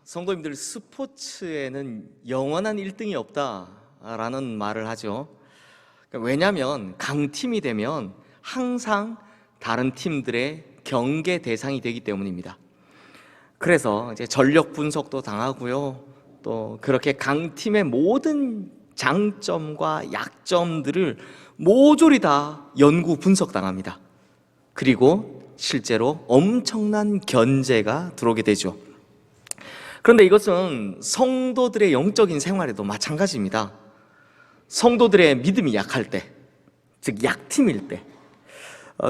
성도님들, 스포츠에는 영원한 1등이 없다라는 말을 하죠. 왜냐하면 강팀이 되면 항상 다른 팀들의 경계 대상이 되기 때문입니다. 그래서 이제 전력 분석도 당하고요, 또 그렇게 강팀의 모든 장점과 약점들을 모조리 다 연구 분석당합니다. 그리고 실제로 엄청난 견제가 들어오게 되죠. 그런데 이것은 성도들의 영적인 생활에도 마찬가지입니다. 성도들의 믿음이 약할 때, 즉 약팀일 때,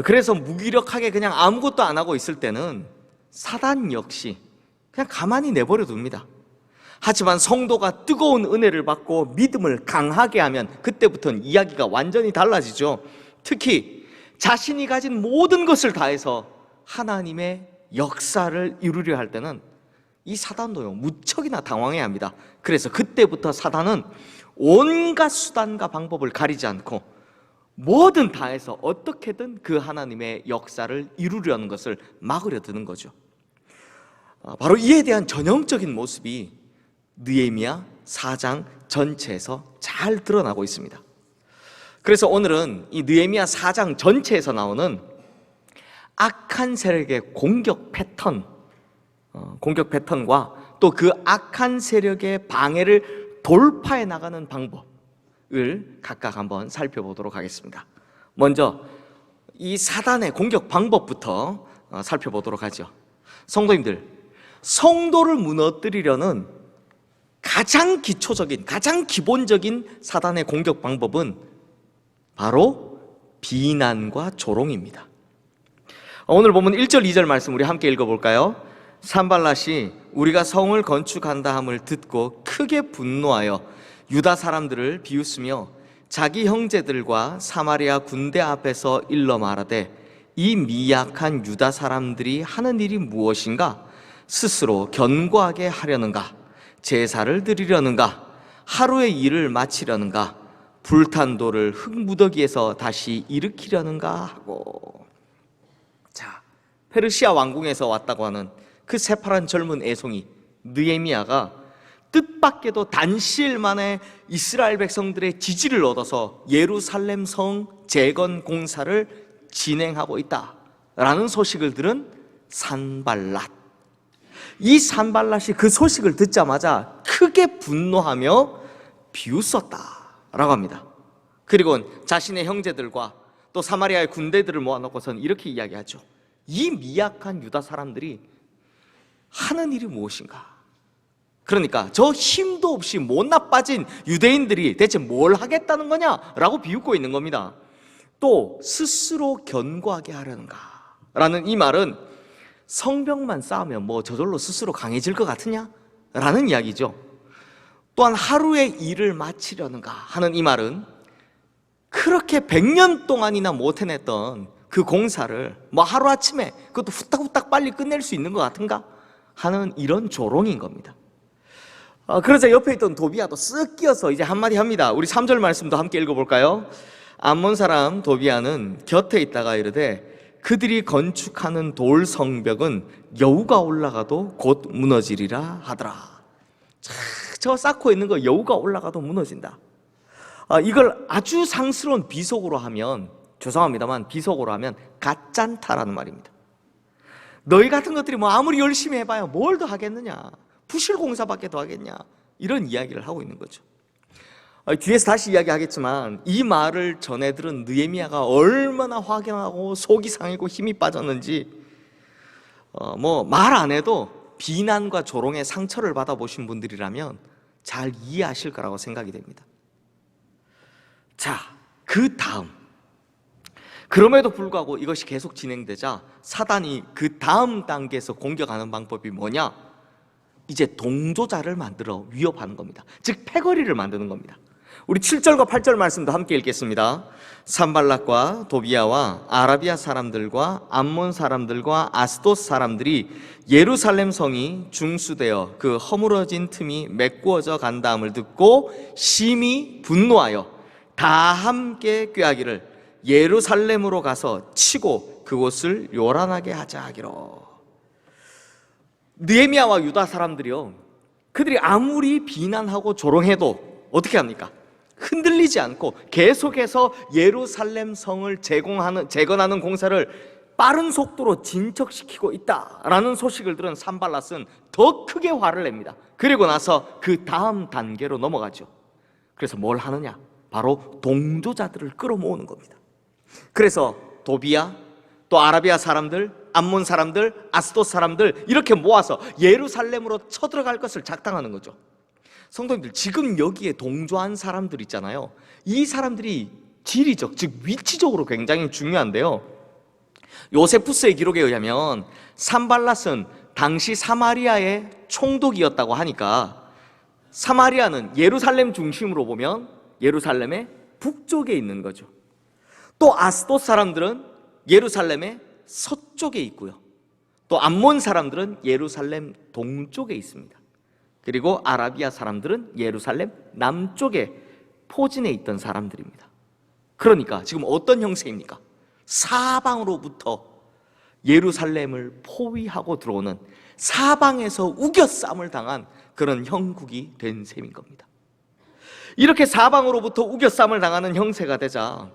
그래서 무기력하게 그냥 아무것도 안 하고 있을 때는 사단 역시 그냥 가만히 내버려 둡니다. 하지만 성도가 뜨거운 은혜를 받고 믿음을 강하게 하면 그때부터는 이야기가 완전히 달라지죠. 특히 자신이 가진 모든 것을 다해서 하나님의 역사를 이루려 할 때는 이 사단도요, 무척이나 당황해야 합니다. 그래서 그때부터 사단은 온갖 수단과 방법을 가리지 않고 뭐든 다해서 어떻게든 그 하나님의 역사를 이루려는 것을 막으려 드는 거죠. 바로 이에 대한 전형적인 모습이 느헤미야 4장 전체에서 잘 드러나고 있습니다. 그래서 오늘은 이 느헤미야 4장 전체에서 나오는 악한 세력의 공격 패턴과 또 그 악한 세력의 방해를 돌파해 나가는 방법을 각각 한번 살펴보도록 하겠습니다. 먼저 이 사단의 공격 방법부터 살펴보도록 하죠. 성도님들, 성도를 무너뜨리려는 가장 기초적인, 가장 기본적인 사단의 공격 방법은 바로 비난과 조롱입니다. 오늘 보면 1절, 2절 말씀 우리 함께 읽어볼까요? 산발랏이 우리가 성을 건축한다 함을 듣고 크게 분노하여 유다 사람들을 비웃으며 자기 형제들과 사마리아 군대 앞에서 일러 말하되 이 미약한 유다 사람들이 하는 일이 무엇인가? 스스로 견고하게 하려는가? 제사를 드리려는가? 하루의 일을 마치려는가? 불탄 돌을 흙무더기에서 다시 일으키려는가 하고. 자, 페르시아 왕궁에서 왔다고 하는 그 새파란 젊은 애송이 느헤미야가 뜻밖에도 단시일 만에 이스라엘 백성들의 지지를 얻어서 예루살렘 성 재건 공사를 진행하고 있다라는 소식을 들은 산발랏, 이 산발랏이 그 소식을 듣자마자 크게 분노하며 비웃었다라고 합니다. 그리고 자신의 형제들과 또 사마리아의 군대들을 모아놓고선 이렇게 이야기하죠. 이 미약한 유다 사람들이 하는 일이 무엇인가? 그러니까 저 힘도 없이 못나 빠진 유대인들이 대체 뭘 하겠다는 거냐라고 비웃고 있는 겁니다. 또 스스로 견고하게 하려는가? 라는 이 말은 성벽만 쌓으면 뭐 저절로 스스로 강해질 것 같으냐? 라는 이야기죠. 또한 하루의 일을 마치려는가 하는 이 말은 그렇게 100년 동안이나 못 해냈던 그 공사를 뭐 하루아침에 그것도 후딱후딱 빨리 끝낼 수 있는 것 같은가? 하는 이런 조롱인 겁니다. 그러자 옆에 있던 도비야도 쓱 끼어서 이제 한마디 합니다. 우리 3절 말씀도 함께 읽어볼까요? 암몬 사람 도비야는 곁에 있다가 이르되 그들이 건축하는 돌 성벽은 여우가 올라가도 곧 무너지리라 하더라. 저 쌓고 있는 거 여우가 올라가도 무너진다. 이걸 아주 상스러운 비속어로 하면, 죄송합니다만 비속어로 하면 가짠타라는 말입니다. 너희 같은 것들이 뭐 아무리 열심히 해봐야 뭘 더 하겠느냐, 부실공사밖에 더 하겠냐, 이런 이야기를 하고 있는 거죠. 뒤에서 다시 이야기하겠지만 이 말을 전해 들은 느헤미야가 얼마나 확연하고 속이 상하고 힘이 빠졌는지 뭐 말 안 해도 비난과 조롱의 상처를 받아보신 분들이라면 잘 이해하실 거라고 생각이 됩니다. 자, 그 다음, 그럼에도 불구하고 이것이 계속 진행되자 사단이 그 다음 단계에서 공격하는 방법이 뭐냐? 이제 동조자를 만들어 위협하는 겁니다. 즉 패거리를 만드는 겁니다. 우리 7절과 8절 말씀도 함께 읽겠습니다. 산발랏과 도비야와 아라비아 사람들과 암몬 사람들과 아스돗 사람들이 예루살렘 성이 중수되어 그 허물어진 틈이 메꾸어져 간다함을 듣고 심히 분노하여 다 함께 꾀하기를 예루살렘으로 가서 치고 그곳을 요란하게 하자 하기로. 느헤미야와 유다 사람들이요, 그들이 아무리 비난하고 조롱해도 어떻게 합니까? 흔들리지 않고 계속해서 예루살렘 성을 재건하는 공사를 빠른 속도로 진척시키고 있다라는 소식을 들은 산발랏은 더 크게 화를 냅니다. 그리고 나서 그 다음 단계로 넘어가죠. 그래서 뭘 하느냐? 바로 동조자들을 끌어모으는 겁니다. 그래서 도비야, 또 아라비아 사람들, 암몬 사람들, 아스돗 사람들 이렇게 모아서 예루살렘으로 쳐들어갈 것을 작당하는 거죠. 성도님들, 지금 여기에 동조한 사람들 있잖아요. 이 사람들이 지리적, 즉 위치적으로 굉장히 중요한데요. 요세푸스의 기록에 의하면 산발랏은 당시 사마리아의 총독이었다고 하니까, 사마리아는 예루살렘 중심으로 보면 예루살렘의 북쪽에 있는 거죠. 또 아스돗 사람들은 예루살렘의 서쪽에 있고요. 또 암몬 사람들은 예루살렘 동쪽에 있습니다. 그리고 아라비아 사람들은 예루살렘 남쪽에 포진해 있던 사람들입니다. 그러니까 지금 어떤 형세입니까? 사방으로부터 예루살렘을 포위하고 들어오는, 사방에서 우겨쌈을 당한 그런 형국이 된 셈인 겁니다. 이렇게 사방으로부터 우겨쌈을 당하는 형세가 되자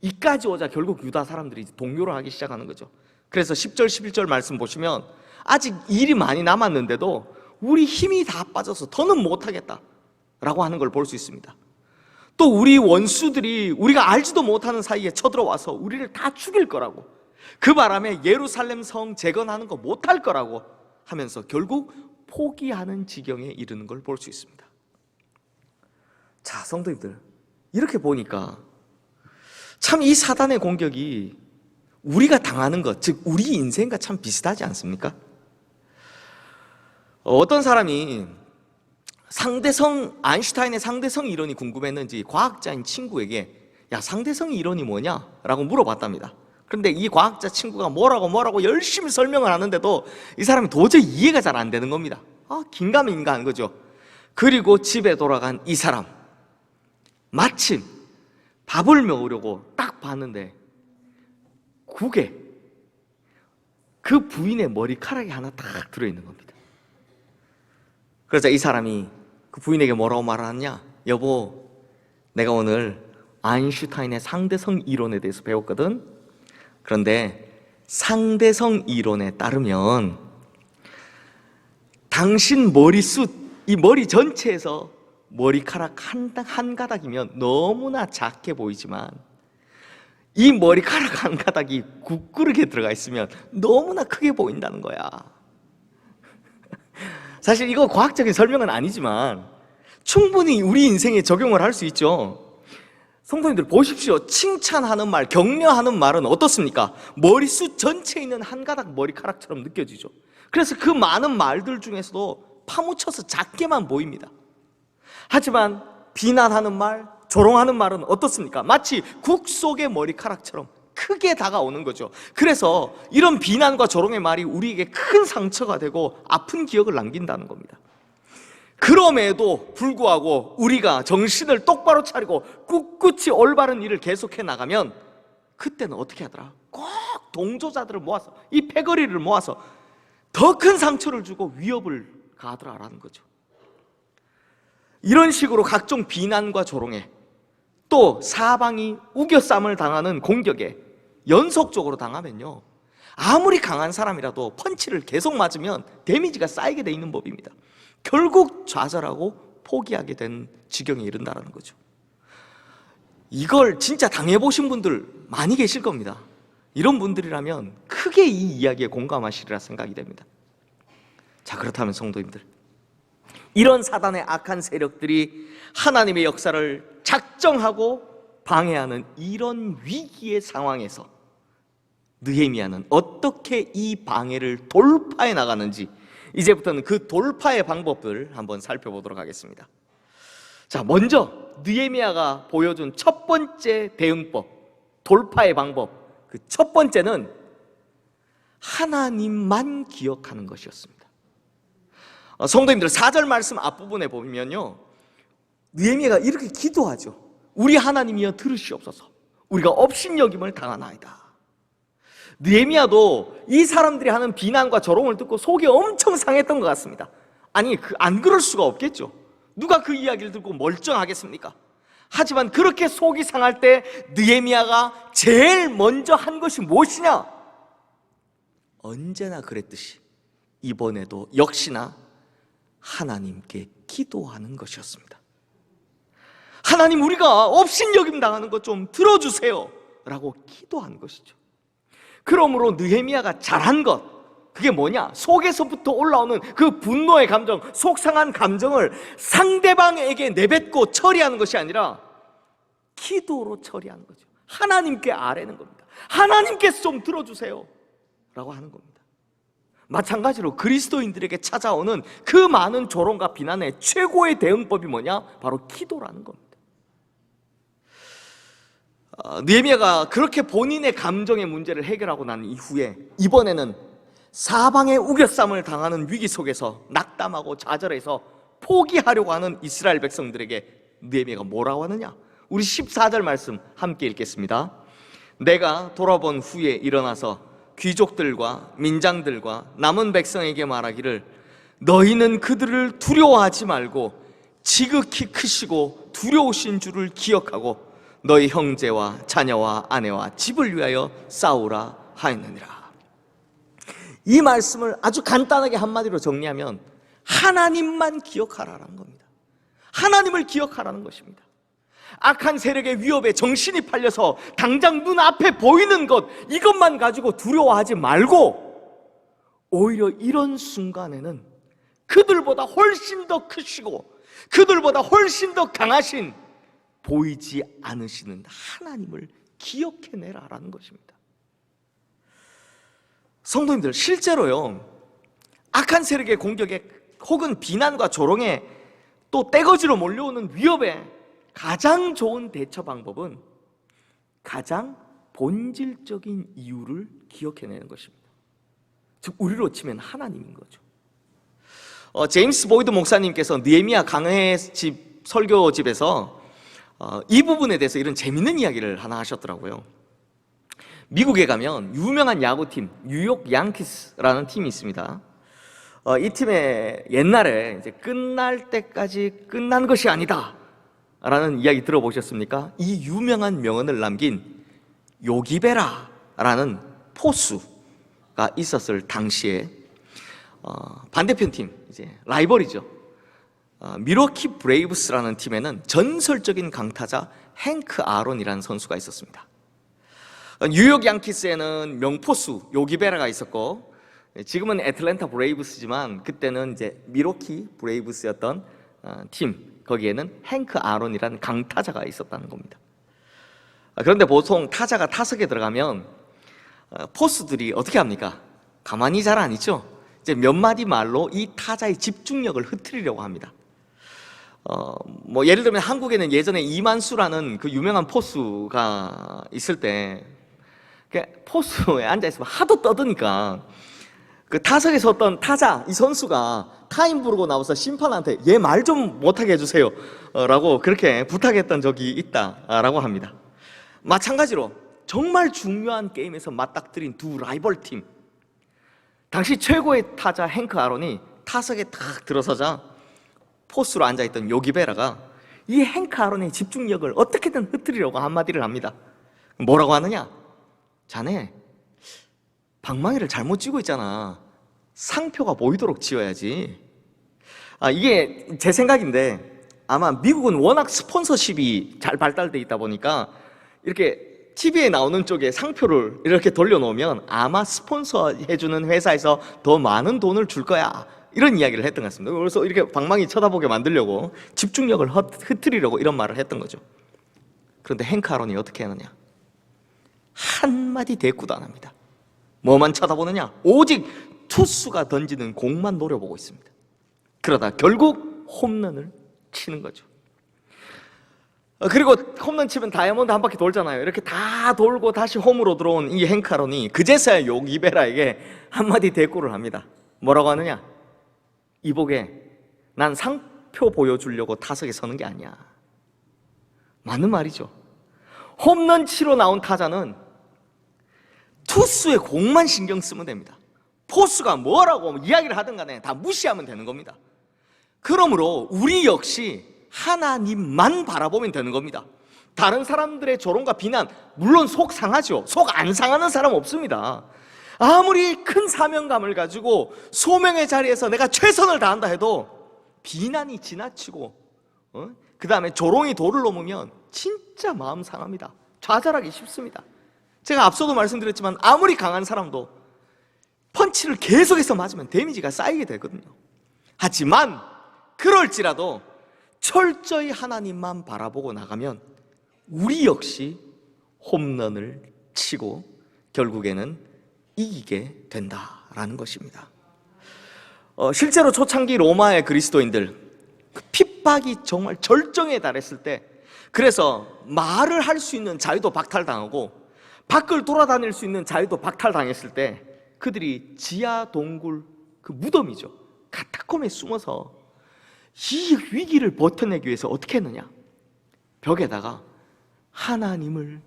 이까지 오자 결국 유다 사람들이 동요를 하기 시작하는 거죠. 그래서 10절 11절 말씀 보시면 아직 일이 많이 남았는데도 우리 힘이 다 빠져서 더는 못하겠다 라고 하는 걸 볼 수 있습니다. 또 우리 원수들이 우리가 알지도 못하는 사이에 쳐들어와서 우리를 다 죽일 거라고, 그 바람에 예루살렘 성 재건하는 거 못할 거라고 하면서 결국 포기하는 지경에 이르는 걸 볼 수 있습니다. 자, 성도님들, 이렇게 보니까 참 이 사단의 공격이 우리가 당하는 것, 즉 우리 인생과 참 비슷하지 않습니까? 어떤 사람이 아인슈타인의 상대성 이론이 궁금했는지 과학자인 친구에게 야, 상대성 이론이 뭐냐? 라고 물어봤답니다. 그런데 이 과학자 친구가 뭐라고 열심히 설명을 하는데도 이 사람이 도저히 이해가 잘 안 되는 겁니다. 긴가민가한 거죠. 그리고 집에 돌아간 이 사람, 마침 밥을 먹으려고 딱 봤는데 국에 그 부인의 머리카락이 하나 딱 들어있는 겁니다. 그래서 이 사람이 그 부인에게 뭐라고 말하느냐? 여보, 내가 오늘 아인슈타인의 상대성 이론에 대해서 배웠거든. 그런데 상대성 이론에 따르면 당신 머리숱, 이 머리 전체에서 머리카락 한 가닥이면 너무나 작게 보이지만 이 머리카락 한 가닥이 국그릇에 들어가 있으면 너무나 크게 보인다는 거야. 사실 이거 과학적인 설명은 아니지만 충분히 우리 인생에 적용을 할 수 있죠. 성도님들 보십시오. 칭찬하는 말, 격려하는 말은 어떻습니까? 머리숱 전체에 있는 한 가닥 머리카락처럼 느껴지죠. 그래서 그 많은 말들 중에서도 파묻혀서 작게만 보입니다. 하지만 비난하는 말, 조롱하는 말은 어떻습니까? 마치 국 속의 머리카락처럼 크게 다가오는 거죠. 그래서 이런 비난과 조롱의 말이 우리에게 큰 상처가 되고 아픈 기억을 남긴다는 겁니다. 그럼에도 불구하고 우리가 정신을 똑바로 차리고 꿋꿋이 올바른 일을 계속해 나가면 그때는 어떻게 하더라? 꼭 동조자들을 모아서, 이 패거리를 모아서 더 큰 상처를 주고 위협을 가하더라라는 거죠. 이런 식으로 각종 비난과 조롱에, 또 사방이 우겨쌈을 당하는 공격에 연속적으로 당하면요, 아무리 강한 사람이라도 펀치를 계속 맞으면 데미지가 쌓이게 돼 있는 법입니다. 결국 좌절하고 포기하게 된 지경에 이른다는 거죠. 이걸 진짜 당해보신 분들 많이 계실 겁니다. 이런 분들이라면 크게 이 이야기에 공감하시리라 생각이 됩니다. 자, 그렇다면 성도님들, 이런 사단의 악한 세력들이 하나님의 역사를 작정하고 방해하는 이런 위기의 상황에서 느헤미야는 어떻게 이 방해를 돌파해 나가는지, 이제부터는 그 돌파의 방법을 한번 살펴보도록 하겠습니다. 자, 먼저 느헤미야가 보여준 첫 번째 대응법, 돌파의 방법, 그 첫 번째는 하나님만 기억하는 것이었습니다. 성도님들, 4절 말씀 앞부분에 보면요, 느헤미야가 이렇게 기도하죠. 우리 하나님이여 들으시옵소서, 우리가 업신여김을 당하나이다. 느헤미야도 이 사람들이 하는 비난과 조롱을 듣고 속이 엄청 상했던 것 같습니다. 아니, 안 그럴 수가 없겠죠. 누가 그 이야기를 듣고 멀쩡하겠습니까? 하지만 그렇게 속이 상할 때 느헤미야가 제일 먼저 한 것이 무엇이냐? 언제나 그랬듯이 이번에도 역시나 하나님께 기도하는 것이었습니다. 하나님, 우리가 업신여김 당하는 것 좀 들어주세요 라고 기도한 것이죠. 그러므로 느헤미야가 잘한 것, 그게 뭐냐? 속에서부터 올라오는 그 분노의 감정, 속상한 감정을 상대방에게 내뱉고 처리하는 것이 아니라 기도로 처리하는 거죠. 하나님께 아뢰는 겁니다. 하나님께서 좀 들어주세요 라고 하는 겁니다. 마찬가지로 그리스도인들에게 찾아오는 그 많은 조롱과 비난의 최고의 대응법이 뭐냐? 바로 기도라는 겁니다. 느헤미야가 그렇게 본인의 감정의 문제를 해결하고 난 이후에 이번에는 사방의 우겨쌈을 당하는 위기 속에서 낙담하고 좌절해서 포기하려고 하는 이스라엘 백성들에게 느헤미야가 뭐라고 하느냐? 우리 14절 말씀 함께 읽겠습니다. 내가 돌아본 후에 일어나서 귀족들과 민장들과 남은 백성에게 말하기를 너희는 그들을 두려워하지 말고 지극히 크시고 두려우신 줄을 기억하고 너희 형제와 자녀와 아내와 집을 위하여 싸우라 하였느니라. 이 말씀을 아주 간단하게 한마디로 정리하면 하나님만 기억하라는 겁니다. 하나님을 기억하라는 것입니다. 악한 세력의 위협에 정신이 팔려서 당장 눈앞에 보이는 것, 이것만 가지고 두려워하지 말고 오히려 이런 순간에는 그들보다 훨씬 더 크시고 그들보다 훨씬 더 강하신 보이지 않으시는 하나님을 기억해내라라는 것입니다. 성도님들, 실제로요, 악한 세력의 공격에 혹은 비난과 조롱에 또 떼거지로 몰려오는 위협에 가장 좋은 대처 방법은 가장 본질적인 이유를 기억해내는 것입니다. 즉 우리로 치면 하나님인 거죠. 제임스 보이드 목사님께서 느헤미야 강해집 설교집에서 이 부분에 대해서 이런 재밌는 이야기를 하나 하셨더라고요. 미국에 가면 유명한 야구팀 뉴욕 양키스라는 팀이 있습니다. 이 팀의 옛날에 이제 끝날 때까지 끝난 것이 아니다 라는 이야기 들어보셨습니까? 이 유명한 명언을 남긴 요기베라라는 포수가 있었을 당시에 반대편 팀, 이제 라이벌이죠. 밀워키 브레이브스라는 팀에는 전설적인 강타자 행크 아론이라는 선수가 있었습니다. 뉴욕 양키스에는 명포수 요기베라가 있었고 지금은 애틀랜타 브레이브스지만 그때는 이제 밀워키 브레이브스였던 팀, 거기에는 행크 아론이라는 강타자가 있었다는 겁니다. 그런데 보통 타자가 타석에 들어가면 포수들이 어떻게 합니까? 가만히 잘 안 있죠. 이제 몇 마디 말로 이 타자의 집중력을 흐트리려고 합니다. 뭐 예를 들면 한국에는 예전에 이만수라는 그 유명한 포수가 있을 때 포수에 앉아있으면 하도 떠드니까 그 타석에 섰던 타자, 이 선수가 타임 부르고 나와서 심판한테 얘 말 좀 못하게 해주세요 라고 그렇게 부탁했던 적이 있다라고 합니다. 마찬가지로 정말 중요한 게임에서 맞닥뜨린 두 라이벌 팀, 당시 최고의 타자 행크 아론이 타석에 탁 들어서자 포수로 앉아있던 요기베라가 이 행크 아론의 집중력을 어떻게든 흐트리려고 한마디를 합니다. 뭐라고 하느냐? 자네 방망이를 잘못 쥐고 있잖아. 상표가 보이도록 지어야지. 이게 제 생각인데 아마 미국은 워낙 스폰서십이 잘 발달돼 있다 보니까 이렇게 TV에 나오는 쪽에 상표를 이렇게 돌려놓으면 아마 스폰서 해주는 회사에서 더 많은 돈을 줄 거야, 이런 이야기를 했던 것 같습니다. 그래서 이렇게 방망이 쳐다보게 만들려고 집중력을 흐트리려고 이런 말을 했던 거죠. 그런데 행크 아론이 어떻게 하느냐? 한마디 대꾸도 안 합니다. 뭐만 쳐다보느냐? 오직 투수가 던지는 공만 노려보고 있습니다. 그러다 결국 홈런을 치는 거죠. 그리고 홈런 치면 다이아몬드 한 바퀴 돌잖아요. 이렇게 다 돌고 다시 홈으로 들어온 이 행크 아론이 그제서야 요기베라에게 한마디 대꾸를 합니다. 뭐라고 하느냐? 이보게, 난 상표 보여주려고 타석에 서는 게 아니야. 맞는 말이죠. 홈런 치러 나온 타자는 투수의 공만 신경 쓰면 됩니다. 포수가 뭐라고 이야기를 하든 간에 다 무시하면 되는 겁니다. 그러므로 우리 역시 하나님만 바라보면 되는 겁니다. 다른 사람들의 조롱과 비난, 물론 속 상하죠. 속 안 상하는 사람 없습니다. 아무리 큰 사명감을 가지고 소명의 자리에서 내가 최선을 다한다 해도 비난이 지나치고 그 다음에 조롱이 도를 넘으면 진짜 마음 상합니다. 좌절하기 쉽습니다. 제가 앞서도 말씀드렸지만 아무리 강한 사람도 펀치를 계속해서 맞으면 데미지가 쌓이게 되거든요. 하지만 그럴지라도 철저히 하나님만 바라보고 나가면 우리 역시 홈런을 치고 결국에는 이기게 된다라는 것입니다. 실제로 초창기 로마의 그리스도인들, 그 핍박이 정말 절정에 달했을 때, 그래서 말을 할 수 있는 자유도 박탈당하고 밖을 돌아다닐 수 있는 자유도 박탈당했을 때 그들이 지하 동굴, 그 무덤이죠, 카타콤에 숨어서 이 위기를 버텨내기 위해서 어떻게 했느냐, 벽에다가 하나님을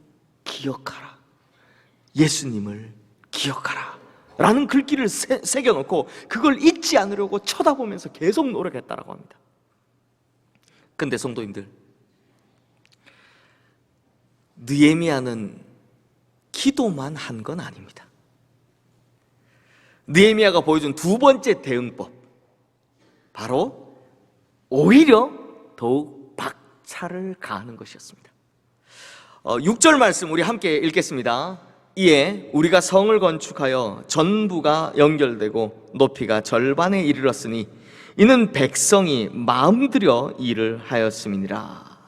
기억하라, 예수님을 기억하라 라는 글귀를 새겨놓고 그걸 잊지 않으려고 쳐다보면서 계속 노력했다라고 합니다. 근데 성도님들, 느헤미야는 기도만 한 건 아닙니다. 느헤미야가 보여준 두 번째 대응법, 바로 오히려 더욱 박차를 가하는 것이었습니다. 6절 말씀 우리 함께 읽겠습니다. 이에 우리가 성을 건축하여 전부가 연결되고 높이가 절반에 이르렀으니 이는 백성이 마음들여 일을 하였음이니라.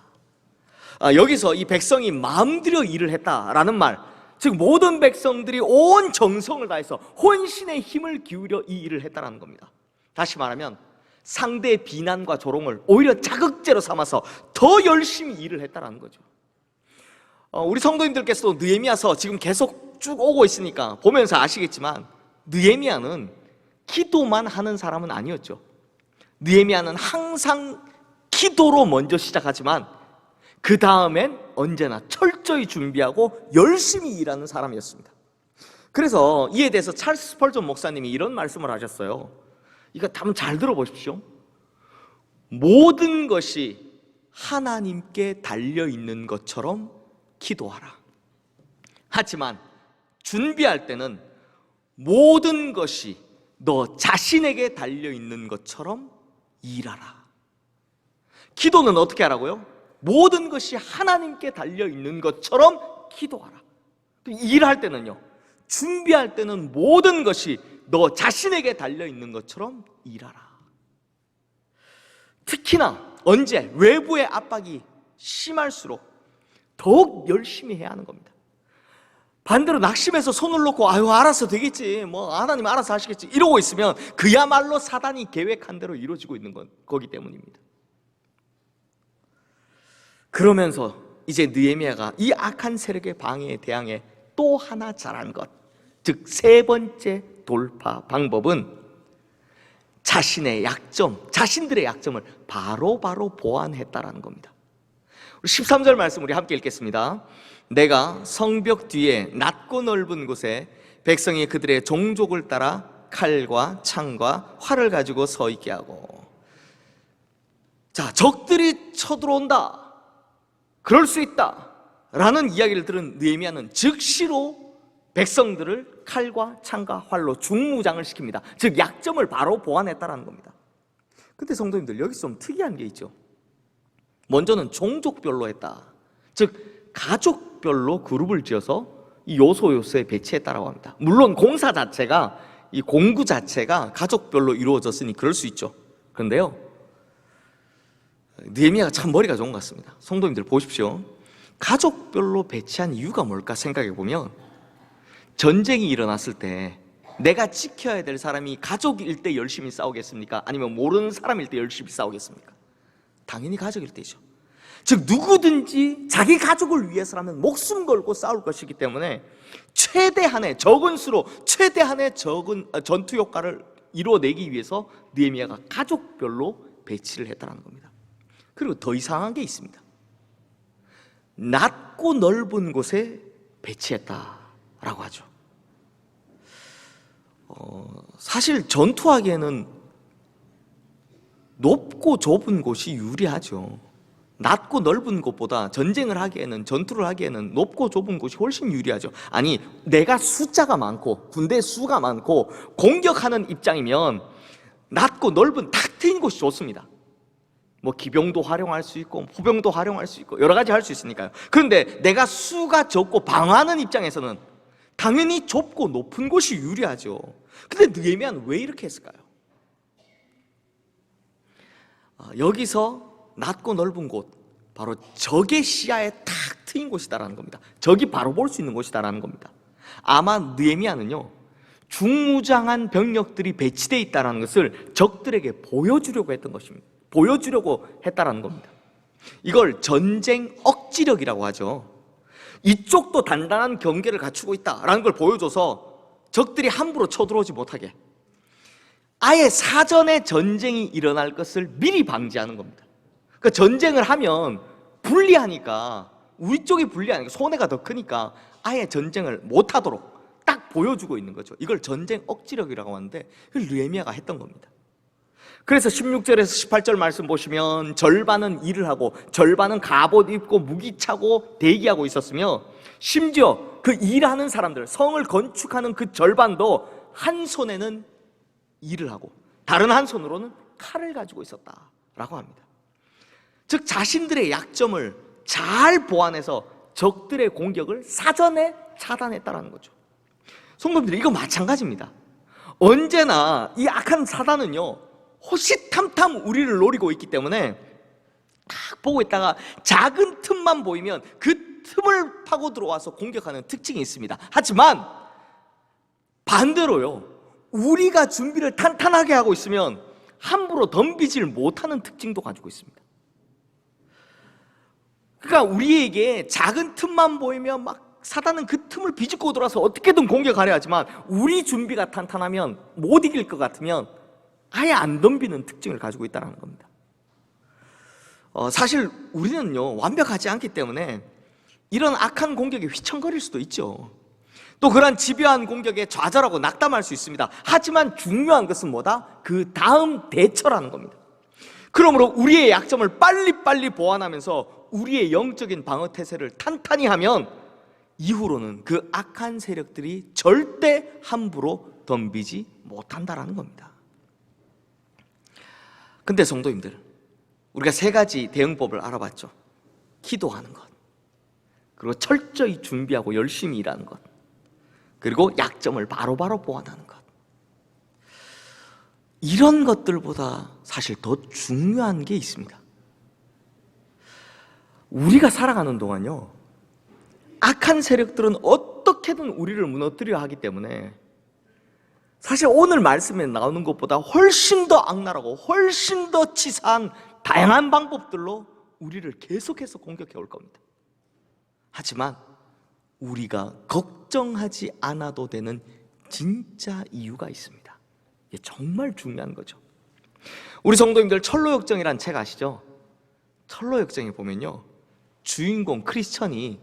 여기서 이 백성이 마음들여 일을 했다라는 말, 즉 모든 백성들이 온 정성을 다해서 혼신의 힘을 기울여 이 일을 했다라는 겁니다. 다시 말하면 상대의 비난과 조롱을 오히려 자극제로 삼아서 더 열심히 일을 했다라는 거죠. 우리 성도님들께서도 느헤미야서 지금 계속 쭉 오고 있으니까 보면서 아시겠지만 느헤미야는 기도만 하는 사람은 아니었죠. 느헤미야는 항상 기도로 먼저 시작하지만 그 다음엔 언제나 철저히 준비하고 열심히 일하는 사람이었습니다. 그래서 이에 대해서 찰스 스펄전 목사님이 이런 말씀을 하셨어요. 이거 한번 잘 들어보십시오. 모든 것이 하나님께 달려있는 것처럼 기도하라. 하지만 준비할 때는 모든 것이 너 자신에게 달려있는 것처럼 일하라. 기도는 어떻게 하라고요? 모든 것이 하나님께 달려있는 것처럼 기도하라. 또 일할 때는요, 준비할 때는 모든 것이 너 자신에게 달려있는 것처럼 일하라. 특히나 언제 외부의 압박이 심할수록 더욱 열심히 해야 하는 겁니다. 반대로 낙심해서 손을 놓고 아유 알아서 되겠지, 뭐 하나님 알아서 하시겠지 이러고 있으면 그야말로 사단이 계획한 대로 이루어지고 있는 거기 때문입니다. 그러면서 이제 느헤미야가 이 악한 세력의 방해에 대항해 또 하나 잘한 것, 즉 세 번째 돌파 방법은 자신의 약점, 자신들의 약점을 바로바로 보완했다라는 겁니다. 13절 말씀 우리 함께 읽겠습니다. 내가 성벽 뒤에 낮고 넓은 곳에 백성이 그들의 종족을 따라 칼과 창과 활을 가지고 서 있게 하고, 자, 적들이 쳐들어온다, 그럴 수 있다 라는 이야기를 들은 느헤미야는 즉시로 백성들을 칼과 창과 활로 중무장을 시킵니다. 즉 약점을 바로 보완했다라는 겁니다. 근데 성도님들, 여기서 좀 특이한 게 있죠. 먼저는 종족별로 했다. 즉 가족별로 그룹을 지어서 이 요소에 배치했다라고 합니다. 물론 공사 자체가, 이 공구 자체가 가족별로 이루어졌으니 그럴 수 있죠. 그런데요, 느헤미야가 참 머리가 좋은 것 같습니다. 성도님들 보십시오. 가족별로 배치한 이유가 뭘까 생각해 보면, 전쟁이 일어났을 때 내가 지켜야 될 사람이 가족일 때 열심히 싸우겠습니까? 아니면 모르는 사람일 때 열심히 싸우겠습니까? 당연히 가족일 때죠. 즉 누구든지 자기 가족을 위해서라면 목숨 걸고 싸울 것이기 때문에 최대한의 적은 수로 최대한의 적은 전투 효과를 이루어내기 위해서 느헤미야가 가족별로 배치를 했다는 겁니다. 그리고 더 이상한 게 있습니다. 낮고 넓은 곳에 배치했다라고 하죠. 사실 전투하기에는 높고 좁은 곳이 유리하죠. 낮고 넓은 곳보다 전쟁을 하기에는, 전투를 하기에는 높고 좁은 곳이 훨씬 유리하죠. 아니, 내가 숫자가 많고 군대 수가 많고 공격하는 입장이면 낮고 넓은 탁 트인 곳이 좋습니다. 뭐 기병도 활용할 수 있고 포병도 활용할 수 있고 여러 가지 할 수 있으니까요. 그런데 내가 수가 적고 방어하는 입장에서는 당연히 좁고 높은 곳이 유리하죠. 근데 느헤미야는 왜 이렇게 했을까요? 여기서 낮고 넓은 곳, 바로 적의 시야에 탁 트인 곳이다라는 겁니다. 적이 바로 볼 수 있는 곳이다라는 겁니다. 아마 느헤미야는요, 중무장한 병력들이 배치되어 있다는 것을 적들에게 보여주려고 했던 것입니다. 보여주려고 했다는 겁니다. 이걸 전쟁 억지력이라고 하죠. 이쪽도 단단한 경계를 갖추고 있다라는 걸 보여줘서 적들이 함부로 쳐들어오지 못하게, 아예 사전에 전쟁이 일어날 것을 미리 방지하는 겁니다. 그러니까 전쟁을 하면 불리하니까, 우리 쪽이 불리하니까, 손해가 더 크니까 아예 전쟁을 못하도록 딱 보여주고 있는 거죠. 이걸 전쟁 억지력이라고 하는데, 그걸 느헤미야가 했던 겁니다. 그래서 16절에서 18절 말씀 보시면 절반은 일을 하고 절반은 갑옷 입고 무기 차고 대기하고 있었으며, 심지어 그 일하는 사람들, 성을 건축하는 그 절반도 한 손에는 일을 하고 다른 한 손으로는 칼을 가지고 있었다라고 합니다. 즉 자신들의 약점을 잘 보완해서 적들의 공격을 사전에 차단했다는 거죠. 성도님들, 이거 마찬가지입니다. 언제나 이 악한 사단은요, 호시탐탐 우리를 노리고 있기 때문에 딱 보고 있다가 작은 틈만 보이면 그 틈을 파고 들어와서 공격하는 특징이 있습니다. 하지만 반대로요, 우리가 준비를 탄탄하게 하고 있으면 함부로 덤비질 못하는 특징도 가지고 있습니다. 그러니까 우리에게 작은 틈만 보이면 막 사단은 그 틈을 비집고 들어와서 어떻게든 공격하려 하지만, 우리 준비가 탄탄하면, 못 이길 것 같으면 아예 안 덤비는 특징을 가지고 있다는 겁니다. 사실 우리는요, 완벽하지 않기 때문에 이런 악한 공격에 휘청거릴 수도 있죠. 또 그런 집요한 공격에 좌절하고 낙담할 수 있습니다. 하지만 중요한 것은 뭐다? 그 다음 대처라는 겁니다. 그러므로 우리의 약점을 빨리빨리 보완하면서 우리의 영적인 방어 태세를 탄탄히 하면 이후로는 그 악한 세력들이 절대 함부로 덤비지 못한다라는 겁니다. 근데 성도님들, 우리가 세 가지 대응법을 알아봤죠. 기도하는 것, 그리고 철저히 준비하고 열심히 일하는 것, 그리고 약점을 바로바로 보완하는 것. 이런 것들보다 사실 더 중요한 게 있습니다. 우리가 살아가는 동안요, 악한 세력들은 어떻게든 우리를 무너뜨려 하기 때문에 사실 오늘 말씀에 나오는 것보다 훨씬 더 악랄하고 훨씬 더 치사한 다양한 방법들로 우리를 계속해서 공격해 올 겁니다. 하지만 우리가 걱정하지 않아도 되는 진짜 이유가 있습니다. 이게 정말 중요한 거죠. 우리 성도님들, 철로역정이란 책 아시죠? 철로역정에 보면요, 주인공 크리스천이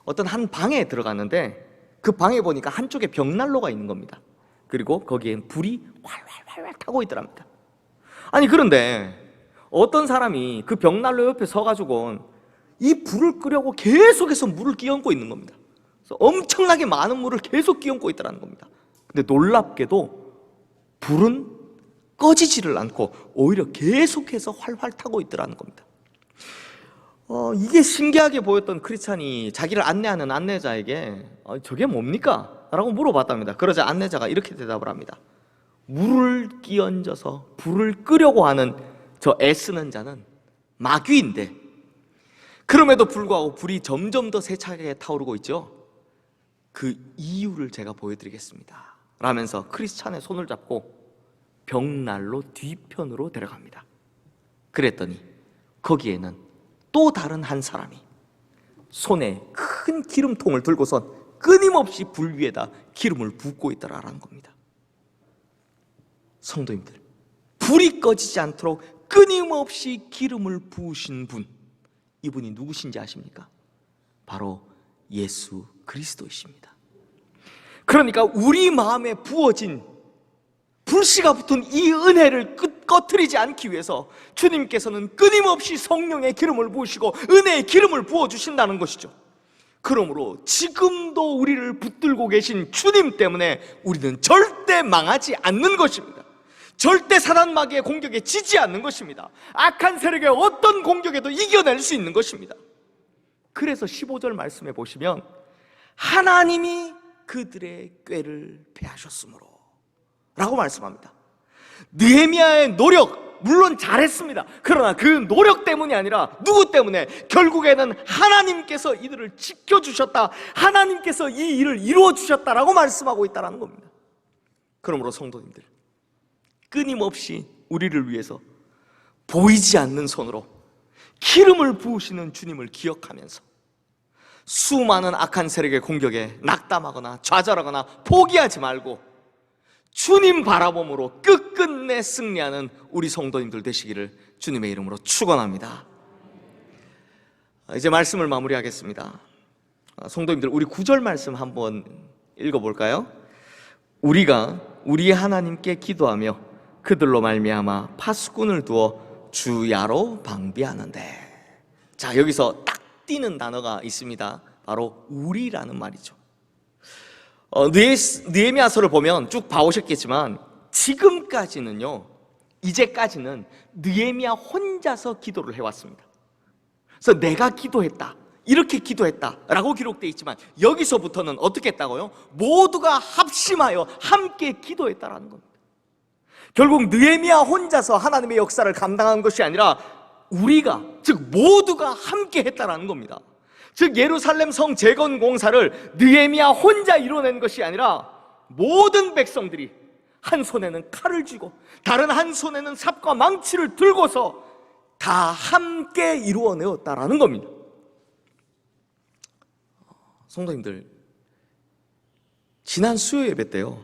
어떤 한 방에 들어갔는데 그 방에 보니까 한쪽에 벽난로가 있는 겁니다. 그리고 거기엔 불이 활활 타고 있더랍니다. 아니, 그런데 어떤 사람이 그 벽난로 옆에 서가지고 이 불을 끄려고 계속해서 물을 끼얹고 있는 겁니다. 그래서 엄청나게 많은 물을 계속 끼얹고 있다는 겁니다. 근데 놀랍게도 불은 꺼지지를 않고 오히려 계속해서 활활 타고 있더라는 겁니다. 이게 신기하게 보였던 크리스찬이 자기를 안내하는 안내자에게 저게 뭡니까? 라고 물어봤답니다. 그러자 안내자가 이렇게 대답을 합니다. 물을 끼얹어서 불을 끄려고 하는 저 애쓰는 자는 마귀인데, 그럼에도 불구하고 불이 점점 더 세차게 타오르고 있죠. 그 이유를 제가 보여드리겠습니다 라면서 크리스찬의 손을 잡고 벽난로 뒤편으로 데려갑니다. 그랬더니 거기에는 또 다른 한 사람이 손에 큰 기름통을 들고선 끊임없이 불 위에다 기름을 붓고 있더라라는 겁니다. 성도님들, 불이 꺼지지 않도록 끊임없이 기름을 부으신 분, 이분이 누구신지 아십니까? 바로 예수 그리스도이십니다. 그러니까 우리 마음에 부어진 불씨가 붙은 이 은혜를 꺼트리지 않기 위해서 주님께서는 끊임없이 성령의 기름을 부으시고 은혜의 기름을 부어주신다는 것이죠. 그러므로 지금도 우리를 붙들고 계신 주님 때문에 우리는 절대 망하지 않는 것입니다. 절대 사단 마귀의 공격에 지지 않는 것입니다. 악한 세력의 어떤 공격에도 이겨낼 수 있는 것입니다. 그래서 15절 말씀에 보시면 하나님이 그들의 꾀를 패하셨으므로 라고 말씀합니다. 느헤미야의 노력, 물론 잘했습니다. 그러나 그 노력 때문이 아니라 누구 때문에? 결국에는 하나님께서 이들을 지켜주셨다, 하나님께서 이 일을 이루어주셨다라고 말씀하고 있다는 겁니다. 그러므로 성도님들, 끊임없이 우리를 위해서 보이지 않는 손으로 기름을 부으시는 주님을 기억하면서 수많은 악한 세력의 공격에 낙담하거나 좌절하거나 포기하지 말고 주님 바라봄으로 끝끝내 승리하는 우리 성도님들 되시기를 주님의 이름으로 축원합니다. 이제 말씀을 마무리하겠습니다. 성도님들, 우리 9절 말씀 한번 읽어볼까요? 우리가 우리 하나님께 기도하며 그들로 말미암아 파수꾼을 두어 주야로 방비하는데, 자, 여기서 딱 띄는 단어가 있습니다. 바로 우리라는 말이죠. 느헤미야서를 보면 쭉 봐오셨겠지만 지금까지는요, 이제까지는 느헤미야 혼자서 기도를 해왔습니다. 그래서 내가 기도했다, 이렇게 기도했다 라고 기록되어 있지만 여기서부터는 어떻게 했다고요? 모두가 합심하여 함께 기도했다라는 겁니다. 결국 느헤미야 혼자서 하나님의 역사를 감당한 것이 아니라 우리가, 즉 모두가 함께 했다라는 겁니다. 즉 예루살렘 성 재건 공사를 느헤미야 혼자 이뤄낸 것이 아니라 모든 백성들이 한 손에는 칼을 쥐고 다른 한 손에는 삽과 망치를 들고서 다 함께 이루어내었다라는 겁니다. 성도님들, 지난 수요 예배 때요,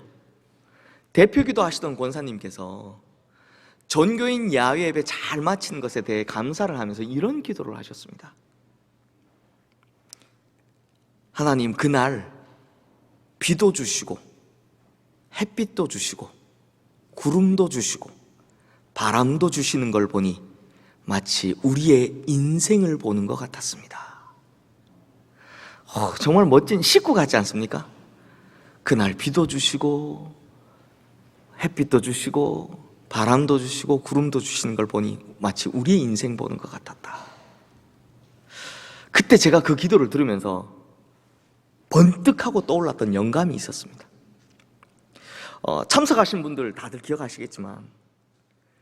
대표기도 하시던 권사님께서 전교인 야외 예배 잘 마치는 것에 대해 감사를 하면서 이런 기도를 하셨습니다. 하나님, 그날 비도 주시고 햇빛도 주시고 구름도 주시고 바람도 주시는 걸 보니 마치 우리의 인생을 보는 것 같았습니다. 정말 멋진 식구 같지 않습니까? 그날 비도 주시고 햇빛도 주시고 바람도 주시고 구름도 주시는 걸 보니 마치 우리의 인생 보는 것 같았다. 그때 제가 그 기도를 들으면서 번뜩하고 떠올랐던 영감이 있었습니다. 참석하신 분들 다들 기억하시겠지만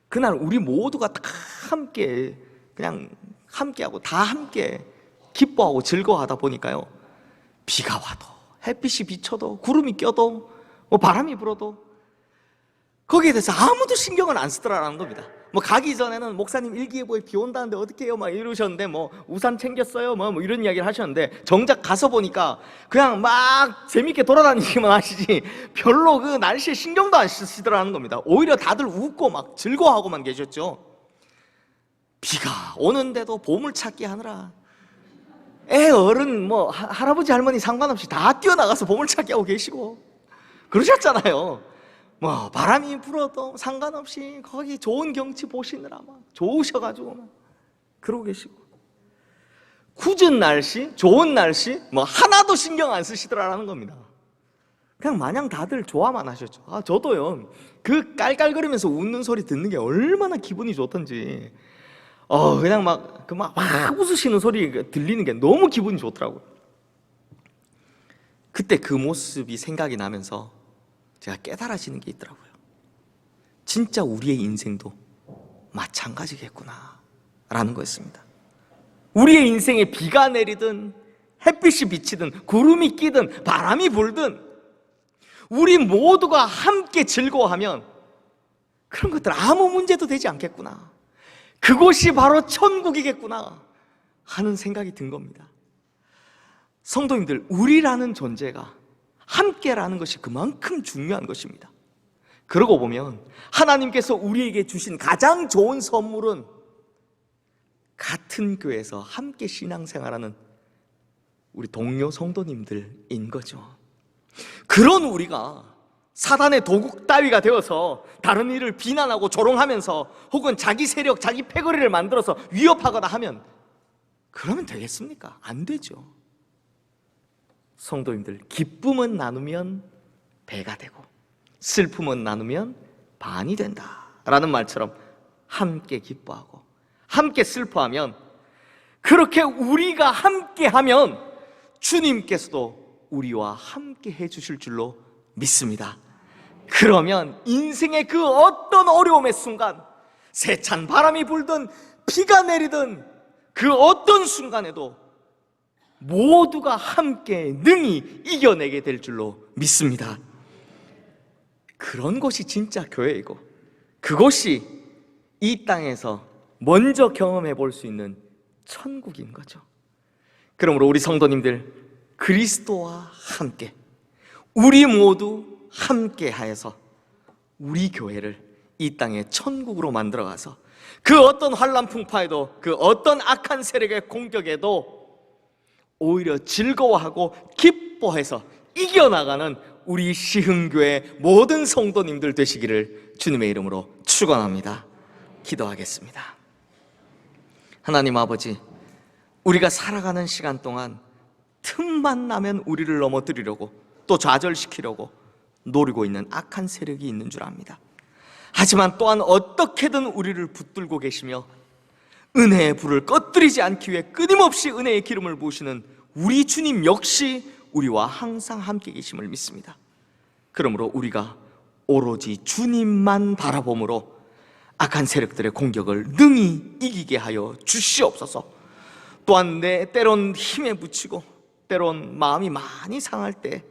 그날 우리 모두가 다 함께, 그냥 함께하고 다 함께 기뻐하고 즐거워하다 보니까요, 비가 와도 햇빛이 비쳐도 구름이 껴도 바람이 불어도 거기에 대해서 아무도 신경을 안 쓰더라라는 겁니다. 가기 전에는 목사님 일기예보에 비 온다는데 어떻게 해요? 이러셨는데 우산 챙겼어요? 이런 이야기를 하셨는데 정작 가서 보니까 그냥 막 재밌게 돌아다니기만 하시지 별로 그 날씨에 신경도 안 쓰시더라는 겁니다. 오히려 다들 웃고 막 즐거워하고만 계셨죠. 비가 오는데도 보물찾기 하느라 애 어른 할아버지 할머니 상관없이 다 뛰어나가서 보물찾기 하고 계시고 그러셨잖아요. 바람이 불어도 상관없이 거기 좋은 경치 보시느라 막 좋으셔가지고 막 그러고 계시고, 굳은 날씨, 좋은 날씨 하나도 신경 안 쓰시더라라는 겁니다. 그냥 마냥 다들 좋아만 하셨죠. 저도요, 그 깔깔거리면서 웃는 소리 듣는 게 얼마나 기분이 좋던지, 그냥 막 웃으시는 소리 들리는 게 너무 기분이 좋더라고요. 그때 그 모습이 생각이 나면서 제가 깨달아지는 게 있더라고요. 진짜 우리의 인생도 마찬가지겠구나 라는 거였습니다. 우리의 인생에 비가 내리든 햇빛이 비치든 구름이 끼든 바람이 불든 우리 모두가 함께 즐거워하면 그런 것들 아무 문제도 되지 않겠구나, 그곳이 바로 천국이겠구나 하는 생각이 든 겁니다. 성도님들, 우리라는 존재가 함께라는 것이 그만큼 중요한 것입니다. 그러고 보면 하나님께서 우리에게 주신 가장 좋은 선물은 같은 교회에서 함께 신앙생활하는 우리 동료 성도님들인 거죠. 그런 우리가 사단의 도구 따위가 되어서 다른 이를 비난하고 조롱하면서 혹은 자기 세력, 자기 패거리를 만들어서 위협하거나 하면 그러면 되겠습니까? 안 되죠. 성도님들, 기쁨은 나누면 배가 되고 슬픔은 나누면 반이 된다 라는 말처럼 함께 기뻐하고 함께 슬퍼하면, 그렇게 우리가 함께하면 주님께서도 우리와 함께 해주실 줄로 믿습니다. 그러면 인생의 그 어떤 어려움의 순간, 세찬 바람이 불든 비가 내리든 그 어떤 순간에도 모두가 함께 능히 이겨내게 될 줄로 믿습니다. 그런 것이 진짜 교회이고, 그것이 이 땅에서 먼저 경험해 볼 수 있는 천국인 거죠. 그러므로 우리 성도님들, 그리스도와 함께 우리 모두 함께 하여서 우리 교회를 이 땅의 천국으로 만들어가서 그 어떤 환난 풍파에도, 그 어떤 악한 세력의 공격에도 오히려 즐거워하고 기뻐해서 이겨나가는 우리 시흥교회 모든 성도님들 되시기를 주님의 이름으로 축원합니다. 기도하겠습니다. 하나님 아버지, 우리가 살아가는 시간 동안 틈만 나면 우리를 넘어뜨리려고 또 좌절시키려고 노리고 있는 악한 세력이 있는 줄 압니다. 하지만 또한 어떻게든 우리를 붙들고 계시며 은혜의 불을 꺼뜨리지 않기 위해 끊임없이 은혜의 기름을 부으시는 우리 주님 역시 우리와 항상 함께 계심을 믿습니다. 그러므로 우리가 오로지 주님만 바라봄으로 악한 세력들의 공격을 능히 이기게 하여 주시옵소서. 또한 때론 힘에 부치고 때론 마음이 많이 상할 때,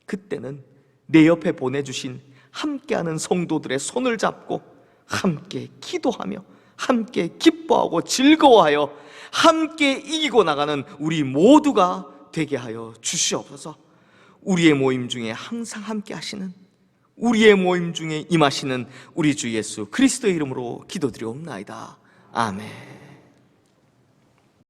그때는 내 옆에 보내주신 함께하는 성도들의 손을 잡고 함께 기도하며 함께 기뻐하고 즐거워하여 함께 이기고 나가는 우리 모두가 되게 하여 주시옵소서. 우리의 모임 중에 항상 함께 하시는, 우리의 모임 중에 임하시는 우리 주 예수 그리스도의 이름으로 기도드리옵나이다. 아멘.